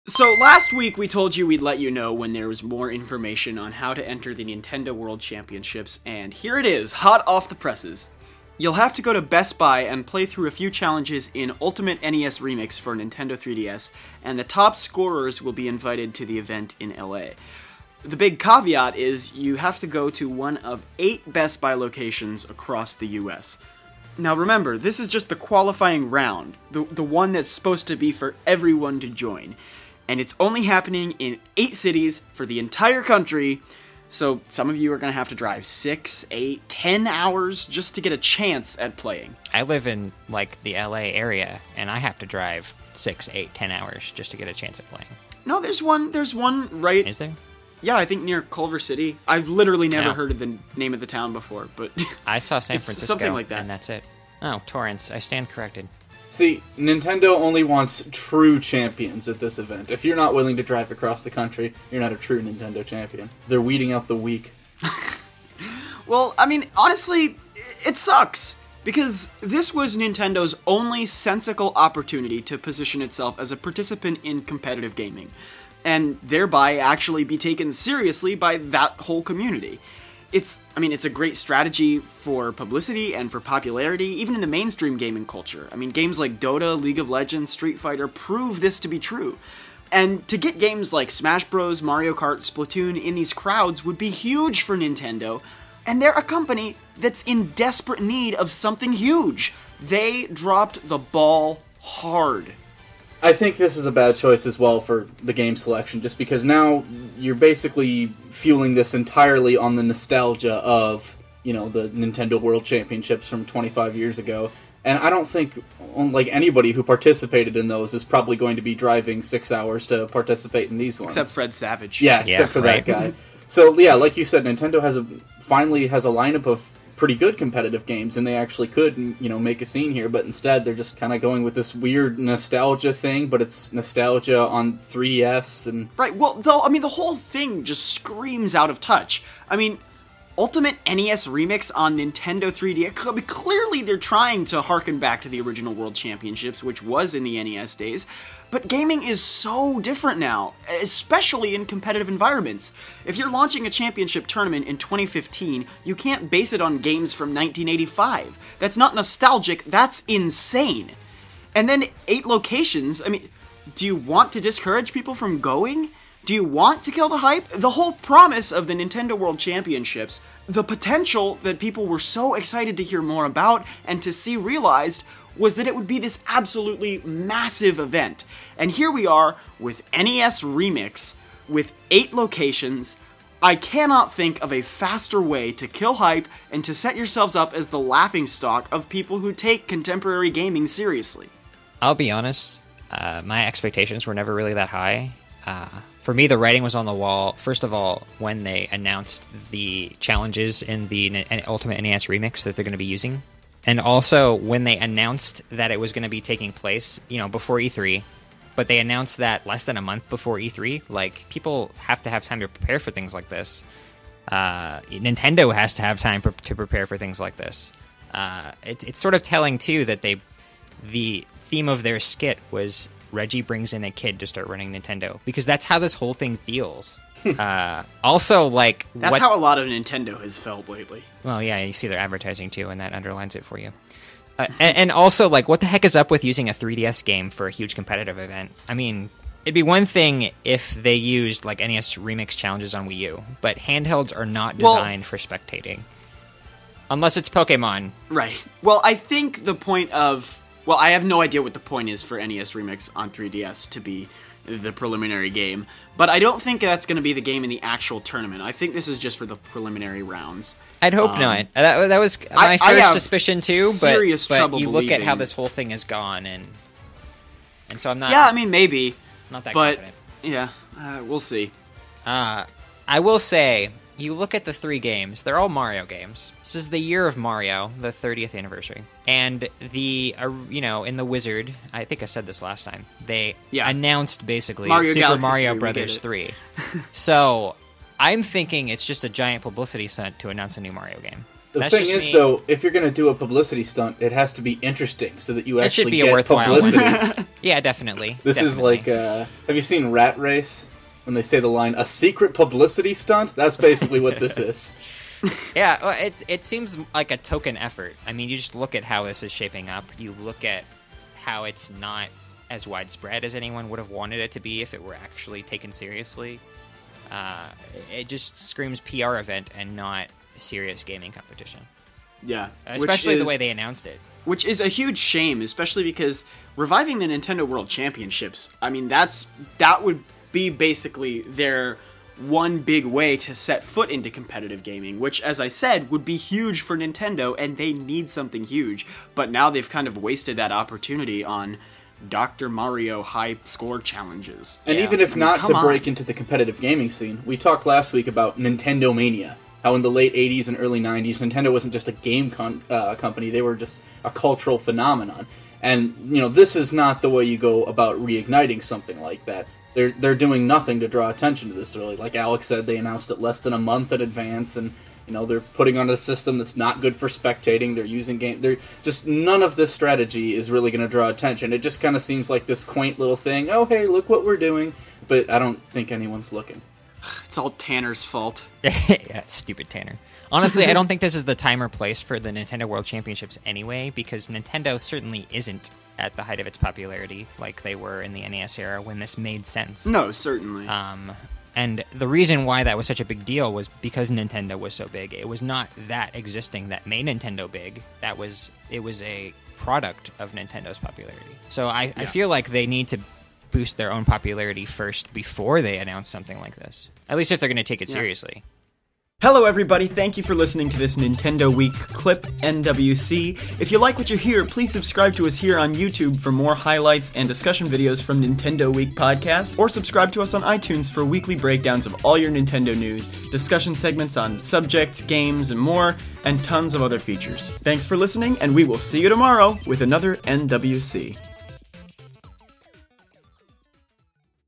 So last week we told you we'd let you know when there was more information on how to enter the Nintendo World Championships, and here it is, hot off the presses. You'll have to go to Best Buy and play through a few challenges in Ultimate NES Remix for Nintendo 3DS, and the top scorers will be invited to the event in LA. The big caveat is you have to go to one of 8 Best Buy locations across the US. Now remember, this is just the qualifying round, the one that's supposed to be for everyone to join. And it's only happening in 8 cities for the entire country, so some of you are going to have to drive 6, 8, 10 hours just to get a chance at playing. I live in, like, the LA area, and I have to drive 6, 8, 10 hours just to get a chance at playing. No, there's one right... Is there? Yeah, I think near Culver City. I've literally never heard of the name of the town before, but... I saw San Francisco, something like that. And that's it. Oh, Torrance. I stand corrected. See, Nintendo only wants true champions at this event. If you're not willing to drive across the country, you're not a true Nintendo champion. They're weeding out the weak. Well, I mean, honestly, it sucks. Because this was Nintendo's only sensical opportunity to position itself as a participant in competitive gaming, and thereby actually be taken seriously by that whole community. It's a great strategy for publicity and for popularity, even in the mainstream gaming culture. I mean, games like Dota, League of Legends, Street Fighter prove this to be true. And to get games like Smash Bros, Mario Kart, Splatoon in these crowds would be huge for Nintendo, and they're a company that's in desperate need of something huge. They dropped the ball hard. I think this is a bad choice as well for the game selection, just because now you're basically fueling this entirely on the nostalgia of, the Nintendo World Championships from 25 years ago. And I don't think, like, anybody who participated in those is probably going to be driving 6 hours to participate in these ones. Except Fred Savage. Yeah, except for that guy. So, yeah, like you said, Nintendo finally has a lineup of pretty good competitive games, and they actually could, make a scene here, but instead they're just kind of going with this weird nostalgia thing, but it's nostalgia on 3DS, and... Right, well, though, the whole thing just screams out of touch. Ultimate NES Remix on Nintendo 3DS, clearly they're trying to harken back to the original World Championships, which was in the NES days, but gaming is so different now, especially in competitive environments. If you're launching a championship tournament in 2015, you can't base it on games from 1985. That's not nostalgic, that's insane. And then 8 locations, do you want to discourage people from going? Do you want to kill the hype? The whole promise of the Nintendo World Championships, the potential that people were so excited to hear more about and to see realized, was that it would be this absolutely massive event. And here we are with NES Remix, with 8 locations. I cannot think of a faster way to kill hype and to set yourselves up as the laughingstock of people who take contemporary gaming seriously. I'll be honest, my expectations were never really that high. For me, the writing was on the wall, first of all, when they announced the challenges in the Ultimate NES Remix that they're going to be using. And also, when they announced that it was going to be taking place, before E3, but they announced that less than a month before E3, people have to have time to prepare for things like this. Nintendo has to have time to prepare for things like this. It's sort of telling, too, that the theme of their skit was Reggie brings in a kid to start running Nintendo, because that's how this whole thing feels. Also, that's how a lot of Nintendo has felt lately. Well, yeah, you see their advertising too, and that underlines it for you. And also, what the heck is up with using a 3DS game for a huge competitive event? It'd be one thing if they used NES Remix challenges on Wii U, but handhelds are not designed for spectating, unless it's Pokemon. Right. Well, I think the point of... Well, I have no idea what the point is for NES Remix on 3DS to be the preliminary game, but I don't think that's going to be the game in the actual tournament. I think this is just for the preliminary rounds. I'd hope not. That was my first suspicion too, but you look at how this whole thing has gone, and so I'm not... Yeah, maybe. Not that confident. Yeah, we'll see. I will say, you look at the 3 games, they're all Mario games. This is the year of Mario, the 30th anniversary. And in the Wizard, I think I said this last time, they announced basically Super Mario Brothers 3. So, I'm thinking it's just a giant publicity stunt to announce a new Mario game. The That's thing just is, me. though, if you're going to do a publicity stunt, it has to be interesting so that you It should actually be a get worthwhile one. publicity. Yeah, definitely. This is like, have you seen Rat Race? When they say the line, a secret publicity stunt? That's basically what this is. Yeah, well, it seems like a token effort. I mean, you just look at how this is shaping up. You look at how it's not as widespread as anyone would have wanted it to be if it were actually taken seriously. It just screams PR event and not serious gaming competition. Yeah. Especially the way they announced it. Which is a huge shame, especially because reviving the Nintendo World Championships, I mean, that would be basically their one big way to set foot into competitive gaming, which, as I said, would be huge for Nintendo, and they need something huge. But now they've kind of wasted that opportunity on Dr. Mario high score challenges. And Yeah. even if not come to on. break into the competitive gaming scene, we talked last week about Nintendo Mania. How in the late 80s and early 90s, Nintendo wasn't just a game company, they were just a cultural phenomenon. And, you know, this is not the way you go about reigniting something like that. They're doing nothing to draw attention to this, really. Like Alex said, they announced it less than a month in advance, and, you know, they're putting on a system that's not good for spectating, they're using they're just, none of this strategy is really going to draw attention. It just kind of seems like this quaint little thing, oh, hey, look what we're doing, but I don't think anyone's looking. It's all Tanner's fault. Yeah, stupid Tanner. Honestly, I don't think this is the time or place for the Nintendo World Championships anyway, because Nintendo certainly isn't at the height of its popularity like they were in the NES era when this made sense. No, certainly. And the reason why that was such a big deal was because Nintendo was so big. It was not that existing that made Nintendo big. It was a product of Nintendo's popularity. So I feel like they need to boost their own popularity first before they announce something like this. At least if they're going to take it seriously. Hello everybody, thank you for listening to this Nintendo Week clip, NWC. If you like what you hear, please subscribe to us here on YouTube for more highlights and discussion videos from Nintendo Week podcast, or subscribe to us on iTunes for weekly breakdowns of all your Nintendo news, discussion segments on subjects, games, and more, and tons of other features. Thanks for listening, and we will see you tomorrow with another NWC.